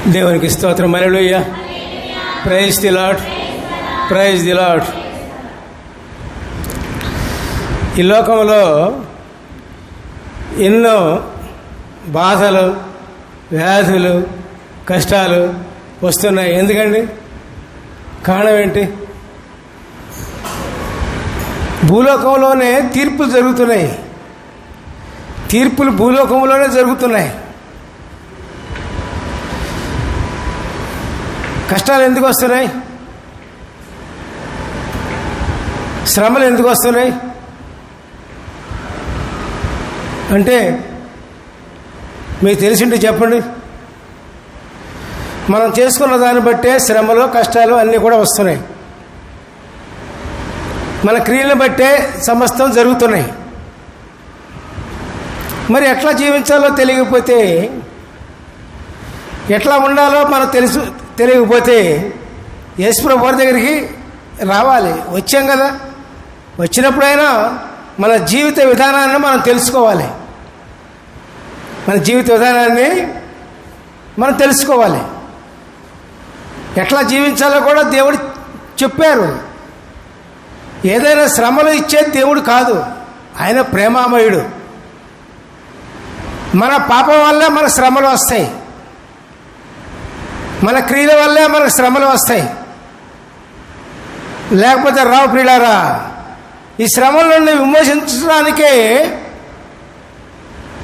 దేవునికి స్తోత్రం. Hallelujah. Praise the lord. Praise the lord. ఈ లోకంలో ఎన్నో బాధలు, వ్యాధులు, కష్టాలు వస్తున్నాయి. ఎందుకండి? కారణం ఏంటి? భూలోకంలోనే తీర్పులు జరుగుతున్నాయి. తీర్పులు భూలోకంలోనే జరుగుతున్నాయి. కష్టాలు ఎందుకు వస్తున్నాయి? శ్రమలు ఎందుకు వస్తున్నాయి అంటే మీకు తెలిసింటే చెప్పండి. మనం చేసుకున్న దాన్ని బట్టే శ్రమలు, కష్టాలు అన్నీ కూడా వస్తున్నాయి. మన క్రియలను బట్టే సమస్తం జరుగుతున్నాయి. మరి ఎట్లా జీవించాలో తెలియకపోతే, ఎట్లా ఉండాలో మనకు తెలియకపోతే యేసుప్రభు వారి దగ్గరికి రావాలి. వచ్చాం కదా, వచ్చినప్పుడైనా మన జీవిత విధానాన్ని మనం తెలుసుకోవాలి. మన జీవిత విధానాన్ని మనం తెలుసుకోవాలి. ఎట్లా జీవించాలో కూడా దేవుడు చెప్పారు. ఏదైనా శ్రమలు ఇచ్చేది దేవుడు కాదు, ఆయన ప్రేమామయుడు. మన పాపం వల్ల మన శ్రమలు వస్తాయి, మన క్రియల వల్లే మనకు శ్రమలు వస్తాయి. లేకపోతే రావు. ప్రియులారా, ఈ శ్రమల నుండి విమోచించడానికే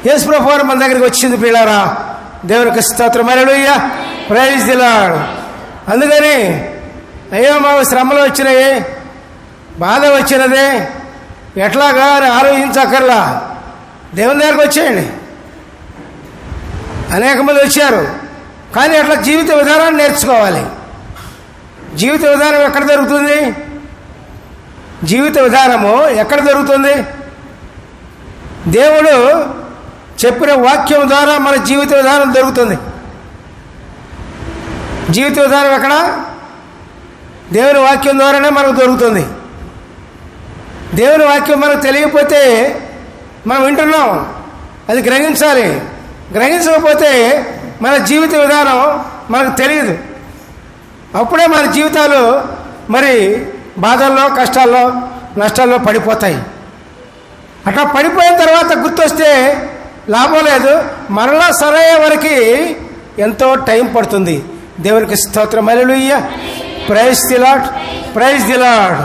యేసుప్రభు వారు మన దగ్గరికి వచ్చింది. ప్రియులారా, దేవునికి స్తోత్రం. హల్లెలూయా. Praise the lord. అందుకని అయ్యో మాకు శ్రమలు వచ్చినాయి, బాధ వచ్చినదే, ఎట్లాగా అని ఆలోచించక్కర్లా. దేవుని దగ్గరికి వచ్చేయండి. అనేక మంది వచ్చారు, కానీ అట్లా జీవిత విధానాన్ని నేర్చుకోవాలి. జీవిత విధానం ఎక్కడ జరుగుతుంది? జీవిత విధానము ఎక్కడ జరుగుతుంది? దేవుడు చెప్పిన వాక్యం ద్వారా మన జీవిత విధానం జరుగుతుంది. జీవిత విధానం ఎక్కడ? దేవుని వాక్యం ద్వారానే మనకు దొరుకుతుంది. దేవుని వాక్యం మనకు తెలియకపోతే మనం వింటున్నాం, అది గ్రహించాలి. గ్రహించకపోతే మన జీవిత విధానం మనకు తెలియదు. అప్పుడే మన జీవితాలు మరి బాధల్లో, కష్టాల్లో, నష్టాల్లో పడిపోతాయి. అట్లా పడిపోయిన తర్వాత గుర్తొస్తే లాభం లేదు. మరలా సరయ్యే వరకు ఎంతో టైం పడుతుంది. దేవునికి స్తోత్రం. Hallelujah. Praise the lord. Praise the lord.